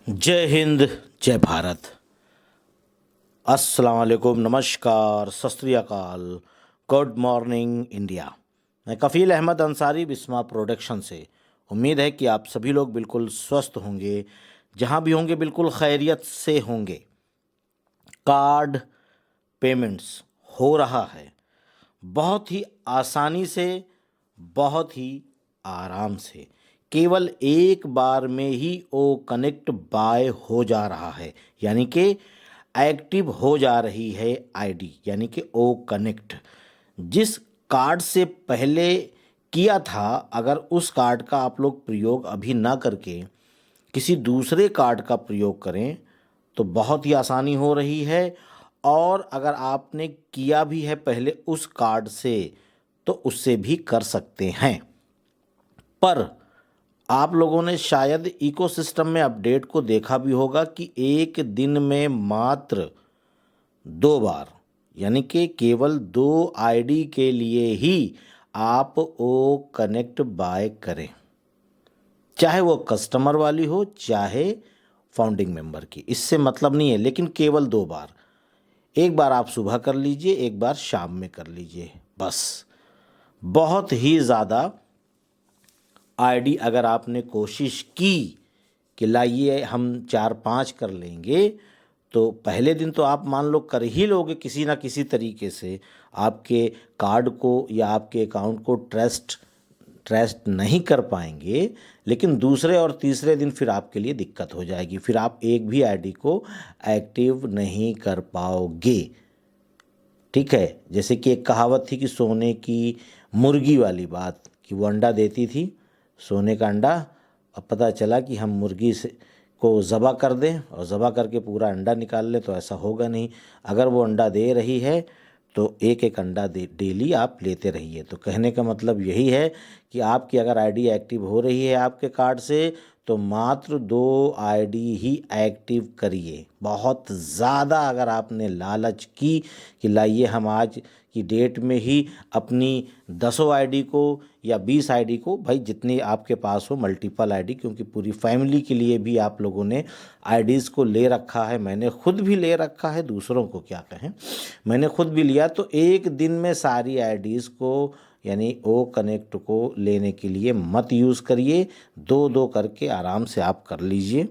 जय हिंद, जय भारत। अस्सलाम वालेकुम, नमस्कार, सत श्री अकाल, गुड मॉर्निंग इंडिया। मैं कफ़ील अहमद अंसारी, बिस्मा प्रोडक्शन से। उम्मीद है कि आप सभी लोग बिल्कुल स्वस्थ होंगे, जहां भी होंगे बिल्कुल खैरियत से होंगे। कार्ड पेमेंट्स हो रहा है बहुत ही आसानी से, बहुत ही आराम से। केवल एक बार में ही ओ कनेक्ट बाय हो जा रहा है, यानी कि एक्टिव हो जा रही है आईडी, यानी कि ओ कनेक्ट। जिस कार्ड से पहले किया था, अगर उस कार्ड का आप लोग प्रयोग अभी ना करके किसी दूसरे कार्ड का प्रयोग करें तो बहुत ही आसानी हो रही है। और अगर आपने किया भी है पहले उस कार्ड से तो उससे भी कर सकते हैं। पर आप लोगों ने शायद इकोसिस्टम में अपडेट को देखा भी होगा कि एक दिन में मात्र 2 बार, यानी कि केवल 2 आईडी के लिए ही आप ओ कनेक्ट बाय करें, चाहे वो कस्टमर वाली हो चाहे फाउंडिंग मेंबर की, इससे मतलब नहीं है। लेकिन केवल 2 बार, एक बार आप सुबह कर लीजिए, एक बार शाम में कर लीजिए, बस। बहुत ही ज़्यादा आईडी अगर आपने कोशिश की कि लाइए हम 4-5 कर लेंगे, तो पहले दिन तो आप मान लो कर ही लोगे किसी ना किसी तरीके से। आपके कार्ड को या आपके अकाउंट को ट्रस्ट नहीं कर पाएंगे, लेकिन दूसरे और तीसरे दिन फिर आपके लिए दिक्कत हो जाएगी, फिर आप एक भी आईडी को एक्टिव नहीं कर पाओगे। ठीक है, जैसे कि एक कहावत थी कि सोने की मुर्गी वाली बात, कि वो अंडा देती थी, सोने का अंडा। अब पता चला कि हम मुर्गी से को ज़बह कर दें और ज़बह करके पूरा अंडा निकाल लें, तो ऐसा होगा नहीं। अगर वो अंडा दे रही है तो एक एक अंडा डेली आप लेते रहिए। तो कहने का मतलब यही है कि आपकी अगर आईडी एक्टिव हो रही है आपके कार्ड से, तो मात्र 2 आईडी ही एक्टिव करिए। बहुत ज़्यादा अगर आपने लालच की कि लाइए हम आज की डेट में ही अपनी 10 आईडी को या 20 आईडी को, भाई जितनी आपके पास हो मल्टीपल आईडी, क्योंकि पूरी फैमिली के लिए भी आप लोगों ने आईडीज़ को ले रखा है, मैंने खुद भी ले रखा है, दूसरों को क्या कहें, मैंने खुद भी लिया। तो एक दिन में सारी आईडीज़ को, यानी ओ कनेक्ट को लेने के लिए मत यूज़ करिए, 2-2 करके आराम से आप कर लीजिए।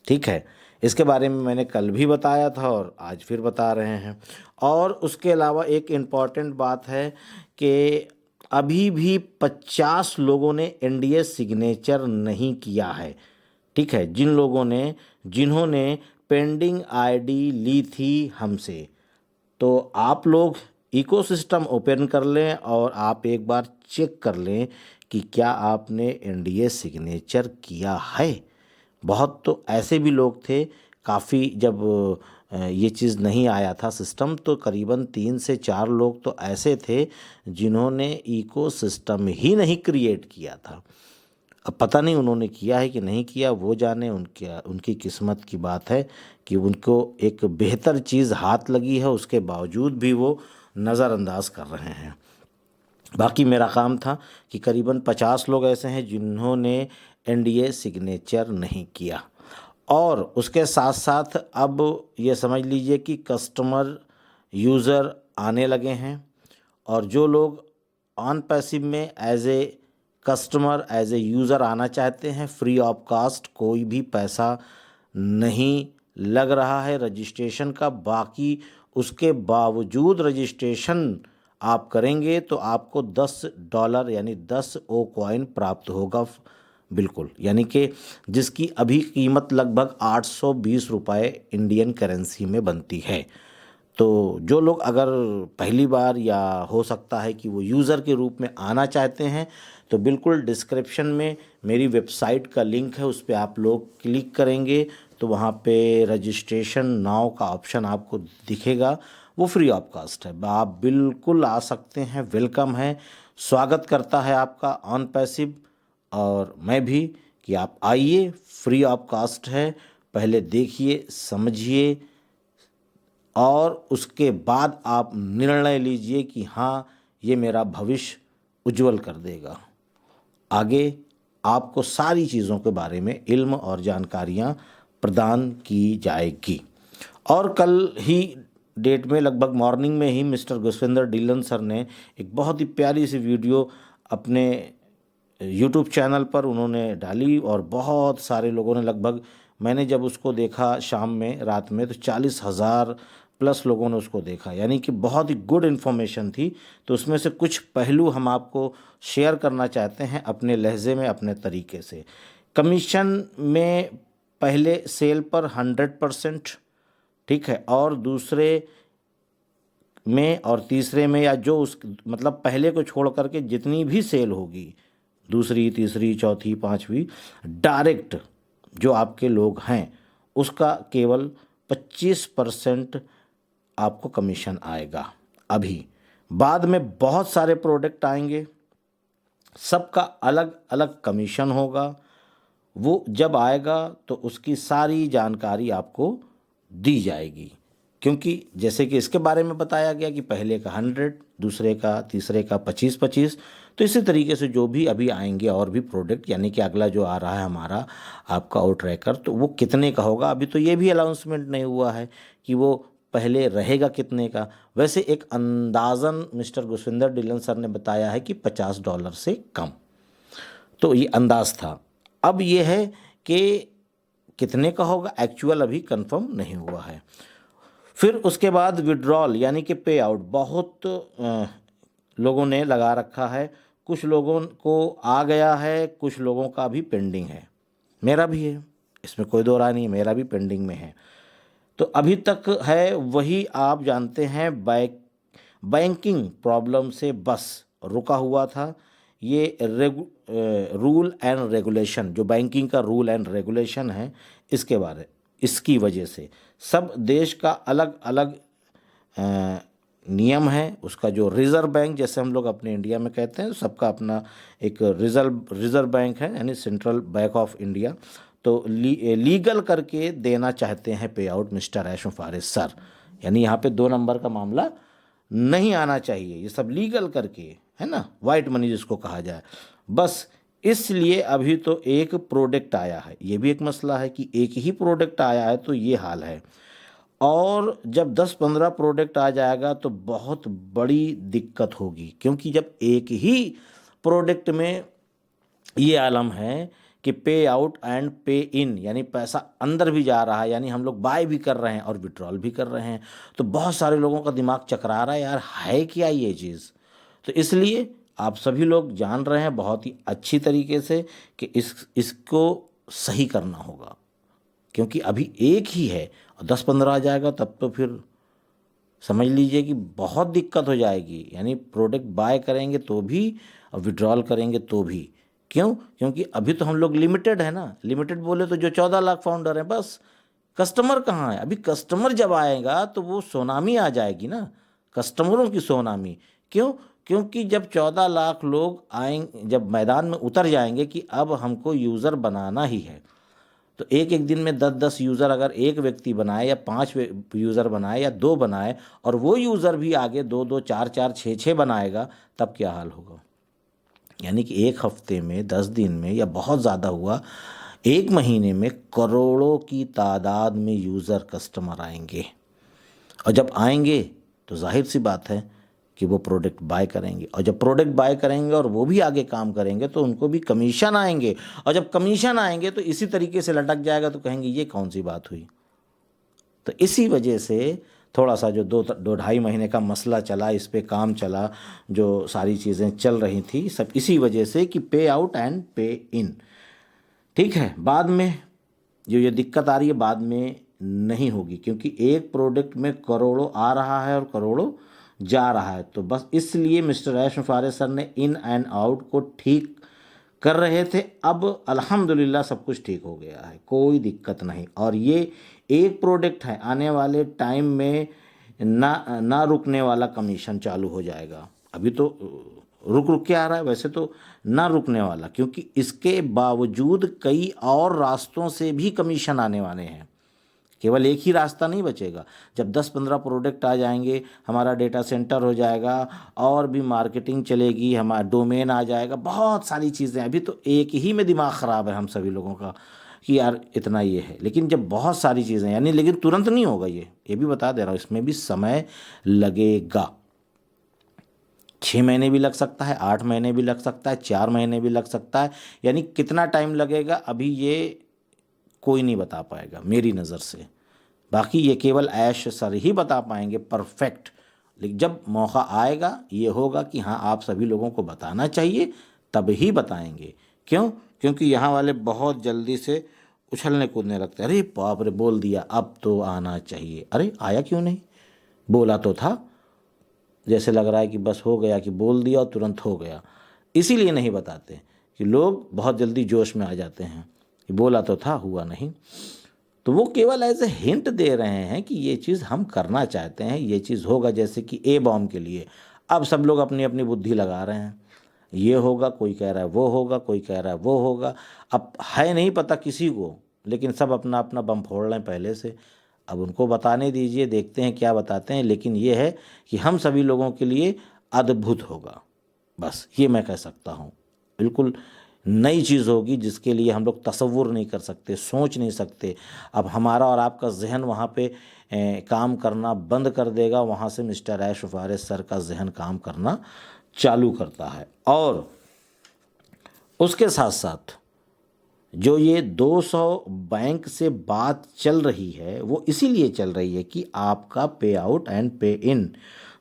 ठीक है, इसके बारे में मैंने कल भी बताया था और आज फिर बता रहे हैं। और उसके अलावा एक इम्पॉर्टेंट बात है कि अभी भी 50 लोगों ने एनडीए सिग्नेचर नहीं किया है। ठीक है, जिन्होंने पेंडिंग आईडी ली थी हमसे, तो आप लोग इकोसिस्टम ओपन कर लें और आप एक बार चेक कर लें कि क्या आपने एनडीए सिग्नेचर किया है। बहुत तो ऐसे भी लोग थे, काफ़ी जब ये चीज़ नहीं आया था सिस्टम, तो करीबन 3 से 4 लोग तो ऐसे थे जिन्होंने इकोसिस्टम ही नहीं क्रिएट किया था। अब पता नहीं उन्होंने किया है कि नहीं किया, वो जाने, उनकी किस्मत की बात है कि उनको एक बेहतर चीज़ हाथ लगी है, उसके बावजूद भी वो नज़रअंदाज कर रहे हैं। बाकी मेरा काम था कि करीबन 50 लोग ऐसे हैं जिन्होंने एनडीए सिग्नेचर नहीं किया। और उसके साथ साथ अब ये समझ लीजिए कि कस्टमर यूज़र आने लगे हैं, और जो लोग ऑन पैसिव में as a customer, as a user आना चाहते हैं, फ्री ऑफ कास्ट, कोई भी पैसा नहीं लग रहा है रजिस्ट्रेशन का। बाकी उसके बावजूद रजिस्ट्रेशन आप करेंगे तो आपको $10 यानी 10 ओ कॉइन प्राप्त होगा, बिल्कुल, यानी कि जिसकी अभी कीमत लगभग 820 रुपये इंडियन करेंसी में बनती है। तो जो लोग अगर पहली बार, या हो सकता है कि वो यूज़र के रूप में आना चाहते हैं, तो बिल्कुल डिस्क्रिप्शन में मेरी वेबसाइट का लिंक है, उस पर आप लोग क्लिक करेंगे तो वहाँ पे रजिस्ट्रेशन नाउ का ऑप्शन आपको दिखेगा। वो फ्री ऑफ कास्ट है, आप बिल्कुल आ सकते हैं, वेलकम है, स्वागत करता है आपका ऑन पैसिव। और मैं भी कि आप आइए, फ्री ऑफ कास्ट है, पहले देखिए, समझिए, और उसके बाद आप निर्णय लीजिए कि हाँ, ये मेरा भविष्य उज्जवल कर देगा। आगे आपको सारी चीज़ों के बारे में इल्म और जानकारियाँ प्रदान की जाएगी। और कल ही डेट में लगभग मॉर्निंग में ही मिस्टर गुरविंदर ढिल्लन सर ने एक बहुत ही प्यारी सी वीडियो अपने यूट्यूब चैनल पर उन्होंने डाली और बहुत सारे लोगों ने, लगभग मैंने जब उसको देखा शाम में रात में तो 40,000 प्लस लोगों ने उसको देखा, यानी कि बहुत ही गुड इन्फॉर्मेशन थी। तो उसमें से कुछ पहलू हम आपको शेयर करना चाहते हैं अपने लहजे में, अपने तरीके से। कमीशन में पहले सेल पर 100%, ठीक है, और दूसरे में और तीसरे में, या जो उस मतलब पहले को छोड़ करके जितनी भी सेल होगी, दूसरी तीसरी चौथी पांचवी, डायरेक्ट जो आपके लोग हैं उसका केवल 25% आपको कमीशन आएगा। अभी बाद में बहुत सारे प्रोडक्ट आएंगे, सबका अलग अलग कमीशन होगा। वो जब आएगा तो उसकी सारी जानकारी आपको दी जाएगी, क्योंकि जैसे कि इसके बारे में बताया गया कि पहले का 100, दूसरे का तीसरे का 25-25, तो इसी तरीके से जो भी अभी आएंगे और भी प्रोडक्ट, यानी कि अगला जो आ रहा है हमारा आपका आउट ट्रैकर, तो वो कितने का होगा। अभी तो ये भी अनाउंसमेंट नहीं हुआ है कि वो पहले रहेगा कितने का। वैसे एक अंदाज़न मिस्टर गुरविंदर ढिल्लन सर ने बताया है कि $50 से कम, तो ये अंदाज़ था। अब ये है कि कितने का होगा, एक्चुअल अभी कंफर्म नहीं हुआ है। फिर उसके बाद विड्रॉल यानी कि पे आउट, बहुत लोगों ने लगा रखा है, कुछ लोगों को आ गया है, कुछ लोगों का भी पेंडिंग है, मेरा भी है, इसमें कोई दो राय नहीं, मेरा भी पेंडिंग में है। तो अभी तक है वही, आप जानते हैं, बैंकिंग प्रॉब्लम से बस रुका हुआ था। ये रूल एंड रेगुलेशन, जो बैंकिंग का रूल एंड रेगुलेशन है, इसकी वजह से सब देश का अलग अलग नियम है। उसका जो रिज़र्व बैंक, जैसे हम लोग अपने इंडिया में कहते हैं, सबका अपना एक रिज़र्व बैंक है, यानी सेंट्रल बैंक ऑफ इंडिया। तो लीगल करके देना चाहते हैं पे आउट मिस्टर ऐशम फारिस सर, यानी यहाँ पे 2 नंबर का मामला नहीं आना चाहिए, ये सब लीगल करके, है ना, वाइट मनी जिसको कहा जाए। बस इसलिए अभी तो एक प्रोडक्ट आया है, ये भी एक मसला है कि एक ही प्रोडक्ट आया है, तो ये हाल है। और जब 10-15 प्रोडक्ट आ जाएगा तो बहुत बड़ी दिक्कत होगी, क्योंकि जब एक ही प्रोडक्ट में ये आलम है कि पे आउट एंड पे इन, यानी पैसा अंदर भी जा रहा है, यानी हम लोग बाय भी कर रहे हैं और विड्रॉल भी कर रहे हैं, तो बहुत सारे लोगों का दिमाग चकरा रहा है, यार है क्या ये चीज़। तो इसलिए आप सभी लोग जान रहे हैं बहुत ही अच्छी तरीके से कि इसको सही करना होगा, क्योंकि अभी एक ही है और 10-15 आ जाएगा तब तो फिर समझ लीजिए कि बहुत दिक्कत हो जाएगी। यानी प्रोडक्ट बाय करेंगे तो भी और विड्रॉल करेंगे तो भी। क्यों? क्योंकि अभी तो हम लोग लिमिटेड है ना, लिमिटेड बोले तो जो 14 लाख फाउंडर हैं बस, कस्टमर कहाँ है। अभी कस्टमर जब आएगा तो वो सोनामी आ जाएगी ना, कस्टमरों की सोनामी। क्यों? क्योंकि जब 14 लाख लोग आएंगे, जब मैदान में उतर जाएंगे कि अब हमको यूज़र बनाना ही है, तो एक एक दिन में 10-10 यूज़र अगर एक व्यक्ति बनाए या 5 यूज़र बनाए या 2 बनाए, और वो यूज़र भी आगे 2-2, 4-4, 6-6 बनाएगा, तब क्या हाल होगा। यानी कि एक हफ्ते में, 10 दिन में, या बहुत ज़्यादा हुआ 1 महीने में करोड़ों की तादाद में यूज़र कस्टमर आएंगे। और जब आएंगे तो जाहिर सी बात है कि वो प्रोडक्ट बाय करेंगे, और जब प्रोडक्ट बाय करेंगे और वो भी आगे काम करेंगे तो उनको भी कमीशन आएंगे, और जब कमीशन आएंगे तो इसी तरीके से लटक जाएगा, तो कहेंगे ये कौन सी बात हुई। तो इसी वजह से थोड़ा सा जो 2-2.5 महीने का मसला चला, इस पे काम चला, जो सारी चीज़ें चल रही थी, सब इसी वजह से कि पे आउट एंड पे इन, ठीक है। बाद में जो ये दिक्कत आ रही है बाद में नहीं होगी, क्योंकि एक प्रोडक्ट में करोड़ों आ रहा है और करोड़ों जा रहा है। तो बस इसलिए मिस्टर ऐशम फारिस सर ने इन एंड आउट को ठीक कर रहे थे। अब अल्हम्दुलिल्लाह सब कुछ ठीक हो गया है, कोई दिक्कत नहीं। और ये एक प्रोडक्ट है, आने वाले टाइम में ना रुकने वाला कमीशन चालू हो जाएगा। अभी तो रुक रुक के आ रहा है, वैसे तो ना रुकने वाला, क्योंकि इसके बावजूद कई और रास्तों से भी कमीशन आने वाले हैं, केवल एक ही रास्ता नहीं बचेगा। जब 10-15 प्रोडक्ट आ जाएंगे, हमारा डेटा सेंटर हो जाएगा, और भी मार्केटिंग चलेगी, हमारा डोमेन आ जाएगा, बहुत सारी चीज़ें। अभी तो एक ही में दिमाग ख़राब है हम सभी लोगों का कि यार इतना ये है, लेकिन जब बहुत सारी चीज़ें यानी, लेकिन तुरंत नहीं होगा ये भी बता दे रहा हूँ, इसमें भी समय लगेगा। 6 महीने भी लग सकता है, 8 महीने भी लग सकता है, 4 महीने भी लग सकता है। यानी कितना टाइम लगेगा अभी ये कोई नहीं बता पाएगा मेरी नज़र से। बाकी ये केवल ऐश सर ही बता पाएंगे परफेक्ट। लेकिन जब मौका आएगा ये होगा कि हाँ आप सभी लोगों को बताना चाहिए, तब ही बताएंगे। क्यों? क्योंकि यहाँ वाले बहुत जल्दी से उछलने कूदने लगते हैं। अरे बाप रे, बोल दिया अब तो आना चाहिए। अरे आया क्यों नहीं? बोला तो था। जैसे लग रहा है कि बस हो गया, कि बोल दिया और तुरंत हो गया। इसीलिए नहीं बताते कि लोग बहुत जल्दी जोश में आ जाते हैं कि बोला तो था, हुआ नहीं। तो वो केवल एज ए हिंट दे रहे हैं कि ये चीज़ हम करना चाहते हैं, ये चीज़ होगा। जैसे कि ए बॉम्ब के लिए अब सब लोग अपनी अपनी बुद्धि लगा रहे हैं, ये होगा, कोई कह रहा है वो होगा, कोई कह रहा है वो होगा। अब है नहीं पता किसी को, लेकिन सब अपना अपना बम फोड़ रहे हैं पहले से। अब उनको बताने दीजिए, देखते हैं क्या बताते हैं। लेकिन ये है कि हम सभी लोगों के लिए अद्भुत होगा, बस ये मैं कह सकता हूँ। बिल्कुल नई चीज़ होगी जिसके लिए हम लोग तसव्वुर नहीं कर सकते, सोच नहीं सकते। अब हमारा और आपका जहन वहाँ पे काम करना बंद कर देगा, वहाँ से मिस्टर ऐश फारिस सर का जहन काम करना चालू करता है। और उसके साथ साथ जो ये 200 बैंक से बात चल रही है वो इसीलिए चल रही है कि आपका पे आउट एंड पे इन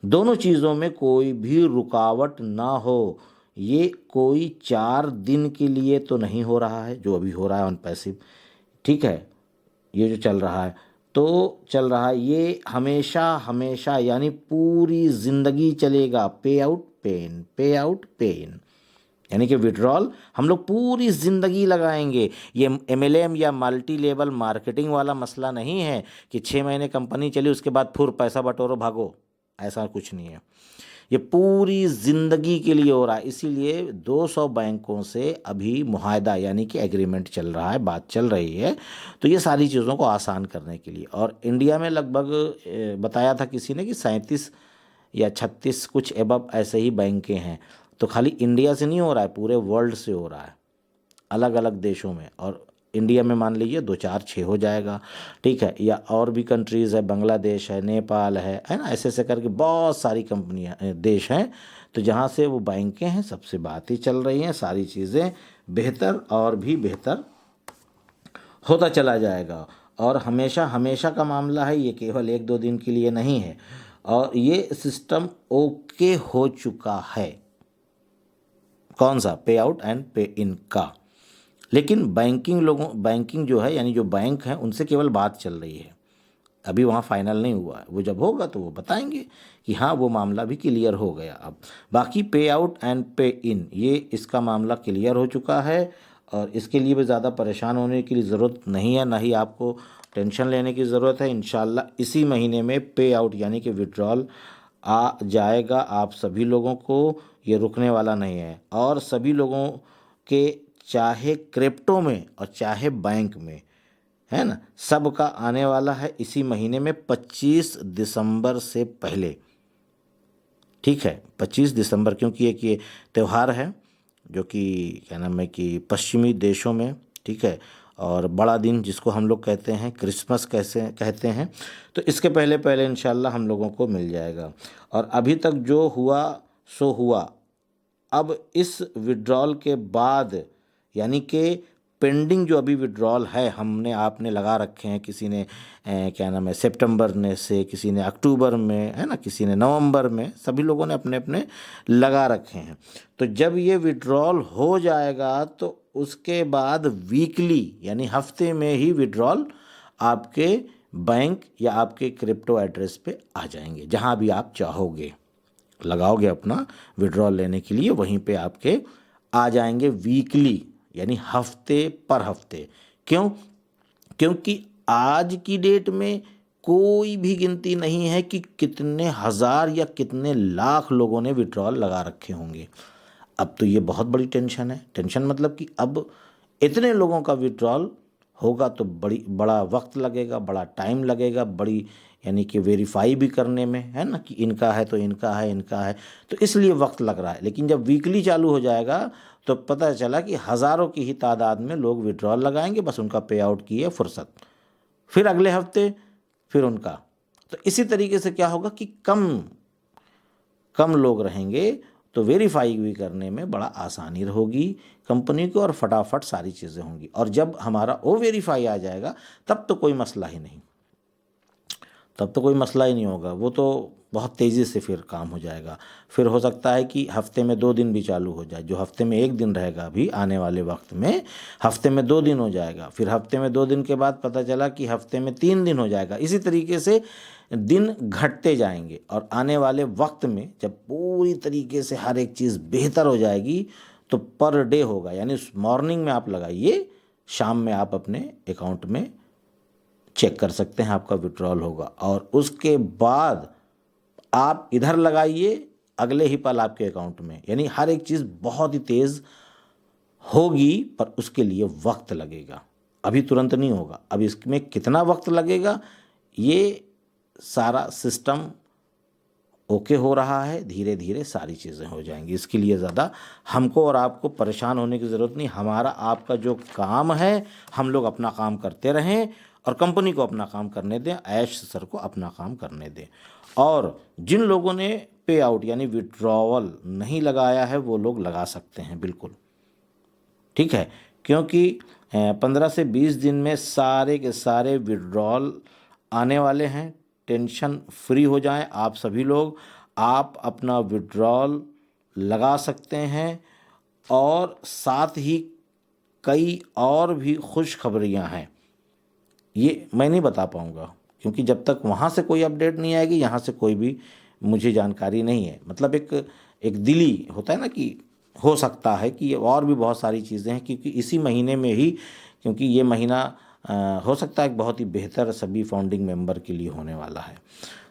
दोनों चीज़ों में कोई भी रुकावट ना हो। ये कोई 4 दिन के लिए तो नहीं हो रहा है जो अभी हो रहा है ऑन पैसिव, ठीक है। ये जो चल रहा है तो चल रहा है, ये हमेशा हमेशा यानी पूरी ज़िंदगी चलेगा। पे आउट पे इन, पे आउट पे इन, यानी कि विड्रॉल हम लोग पूरी ज़िंदगी लगाएंगे। ये एमएलएम या मल्टी लेवल मार्केटिंग वाला मसला नहीं है कि 6 महीने कंपनी चली उसके बाद फिर पैसा बटोरो भागो, ऐसा कुछ नहीं है। ये पूरी ज़िंदगी के लिए हो रहा है। इसीलिए 200 बैंकों से अभी मुआहदा यानी कि एग्रीमेंट चल रहा है, बात चल रही है। तो ये सारी चीज़ों को आसान करने के लिए। और इंडिया में लगभग बताया था किसी ने कि 37 या 36 कुछ एबव ऐसे ही बैंकें हैं। तो खाली इंडिया से नहीं हो रहा है, पूरे वर्ल्ड से हो रहा है, अलग अलग देशों में। और इंडिया में मान लीजिए 2 4 6 हो जाएगा, ठीक है। या और भी कंट्रीज़ है, बांग्लादेश है, नेपाल है ना, ऐसे ऐसे करके बहुत सारी कंपनियां देश हैं। तो जहाँ से वो बैंकें हैं सबसे बातें चल रही हैं, सारी चीज़ें बेहतर और भी बेहतर होता चला जाएगा। और हमेशा हमेशा का मामला है, ये केवल 1 2 दिन के लिए नहीं है। और ये सिस्टम ओके हो चुका है। कौन सा? पे आउट एंड पे इन का। लेकिन बैंकिंग जो है यानी जो बैंक हैं उनसे केवल बात चल रही है, अभी वहाँ फाइनल नहीं हुआ है। वो जब होगा तो वो बताएंगे कि हाँ वो मामला भी क्लियर हो गया। अब बाकी पे आउट एंड पे इन, ये इसका मामला क्लियर हो चुका है। और इसके लिए भी ज़्यादा परेशान होने की ज़रूरत नहीं है, ना ही आपको टेंशन लेने की ज़रूरत है। इंशाल्लाह इसी महीने में पे आउट यानी कि विड्रॉल आ जाएगा आप सभी लोगों को, ये रुकने वाला नहीं है। और सभी लोगों के, चाहे क्रिप्टो में और चाहे बैंक में, है ना, सबका आने वाला है इसी महीने में 25 दिसंबर से पहले, ठीक है। 25 दिसंबर, क्योंकि एक ये त्यौहार है जो कि क्या नाम है कि पश्चिमी देशों में, ठीक है, और बड़ा दिन जिसको हम लोग कहते हैं क्रिसमस कैसे कहते हैं। तो इसके पहले पहले इंशाल्लाह हम लोगों को मिल जाएगा। और अभी तक जो हुआ सो हुआ। अब इस विड्रॉल के बाद यानी कि पेंडिंग जो अभी विड्रॉल है हमने आपने लगा रखे हैं, किसी ने क्या नाम है सितंबर में से, किसी ने अक्टूबर में, है ना, किसी ने नवंबर में, सभी लोगों ने अपने अपने लगा रखे हैं। तो जब ये विड्रॉल हो जाएगा तो उसके बाद वीकली यानी हफ्ते में ही विड्रॉल आपके बैंक या आपके क्रिप्टो एड्रेस पे आ जाएंगे। जहां भी आप चाहोगे लगाओगे अपना विड्रॉल लेने के लिए, वहीं पे आपके आ जाएंगे वीकली यानी हफ्ते पर हफ्ते। क्यों? क्योंकि आज की डेट में कोई भी गिनती नहीं है कि कितने हज़ार या कितने लाख लोगों ने विड्रॉल लगा रखे होंगे। अब तो ये बहुत बड़ी टेंशन है। टेंशन मतलब कि अब इतने लोगों का विड्रॉल होगा तो बड़ा वक्त लगेगा, बड़ा टाइम लगेगा, बड़ी यानी कि वेरीफाई भी करने में, है ना, कि इनका है तो इनका है, इनका है, तो इसलिए वक्त लग रहा है। लेकिन जब वीकली चालू हो जाएगा तो पता चला कि हज़ारों की ही तादाद में लोग विड्रॉल लगाएंगे, बस उनका पे आउट की है फुर्सत। फिर अगले हफ्ते फिर उनका। तो इसी तरीके से क्या होगा कि कम कम लोग रहेंगे तो वेरीफाई भी करने में बड़ा आसानी होगी कंपनी को, और फटाफट सारी चीज़ें होंगी। और जब हमारा ओ वेरीफाई आ जाएगा तब तो कोई मसला ही नहीं, तब तो कोई मसला ही नहीं होगा। वो तो बहुत तेज़ी से फिर काम हो जाएगा। फिर हो सकता है कि हफ्ते में 2 दिन भी चालू हो जाए, जो हफ्ते में 1 दिन रहेगा अभी आने वाले वक्त में हफ्ते में 2 दिन हो जाएगा। फिर हफ्ते में 2 दिन के बाद पता चला कि हफ्ते में 3 दिन हो जाएगा। इसी तरीके से दिन घटते जाएंगे, और आने वाले वक्त में जब पूरी तरीके से हर एक चीज़ बेहतर हो जाएगी तो पर डे होगा, यानी मॉर्निंग में आप लगाइए, शाम में आप अपने अकाउंट में चेक कर सकते हैं, आपका विड्रॉल होगा। और उसके बाद आप इधर लगाइए, अगले ही पल आपके अकाउंट में, यानी हर एक चीज़ बहुत ही तेज़ होगी, पर उसके लिए वक्त लगेगा, अभी तुरंत नहीं होगा। अब इसमें कितना वक्त लगेगा, ये सारा सिस्टम ओके हो रहा है, धीरे धीरे सारी चीज़ें हो जाएंगी। इसके लिए ज़्यादा हमको और आपको परेशान होने की ज़रूरत नहीं। हमारा आपका जो काम है, हम लोग अपना काम करते रहें और कंपनी को अपना काम करने दें, ऐश सर को अपना काम करने दें। और जिन लोगों ने पे आउट यानी विड्रॉवल नहीं लगाया है वो लोग लगा सकते हैं, बिल्कुल ठीक है, क्योंकि 15 से 20 दिन में सारे के सारे विड्रॉल आने वाले हैं। टेंशन फ्री हो जाएं आप सभी लोग, आप अपना विड्रॉल लगा सकते हैं। और साथ ही कई और भी खुशखबरियां हैं, ये मैं नहीं बता पाऊँगा, क्योंकि जब तक वहाँ से कोई अपडेट नहीं आएगी यहाँ से कोई भी मुझे जानकारी नहीं है। मतलब एक दिली होता है ना कि हो सकता है कि ये और भी बहुत सारी चीज़ें हैं, क्योंकि इसी महीने में ही, क्योंकि ये महीना हो सकता है एक बहुत ही बेहतर सभी फाउंडिंग मेंबर के लिए होने वाला है।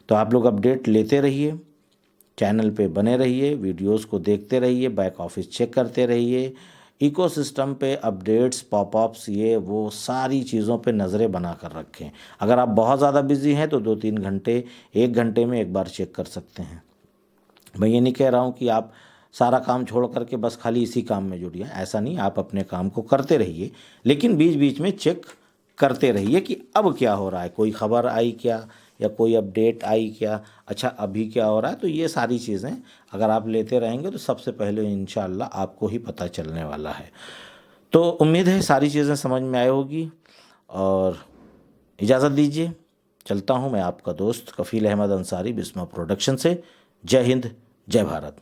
तो आप लोग अपडेट लेते रहिए, चैनल पे बने रहिए, वीडियोस को देखते रहिए, बैक ऑफिस चेक करते रहिए, इकोसिस्टम पे अपडेट्स, पॉपअप्स, ये वो सारी चीज़ों पे नज़रें बना कर रखें। अगर आप बहुत ज़्यादा बिजी हैं तो 2-3 घंटे, 1 घंटे में एक बार चेक कर सकते हैं। मैं ये नहीं कह रहा हूँ कि आप सारा काम छोड़ करके बस खाली इसी काम में जुड़िए, ऐसा नहीं, आप अपने काम को करते रहिए, लेकिन बीच बीच में चेक करते रहिए कि अब क्या हो रहा है, कोई खबर आई क्या, या कोई अपडेट आई क्या, अच्छा अभी क्या हो रहा है। तो ये सारी चीज़ें अगर आप लेते रहेंगे तो सबसे पहले इंशाल्लाह आपको ही पता चलने वाला है। तो उम्मीद है सारी चीज़ें समझ में आई होगी, और इजाज़त दीजिए, चलता हूँ मैं आपका दोस्त कफ़ील अहमद अंसारी बिस्मा प्रोडक्शन से। जय हिंद, जय भारत।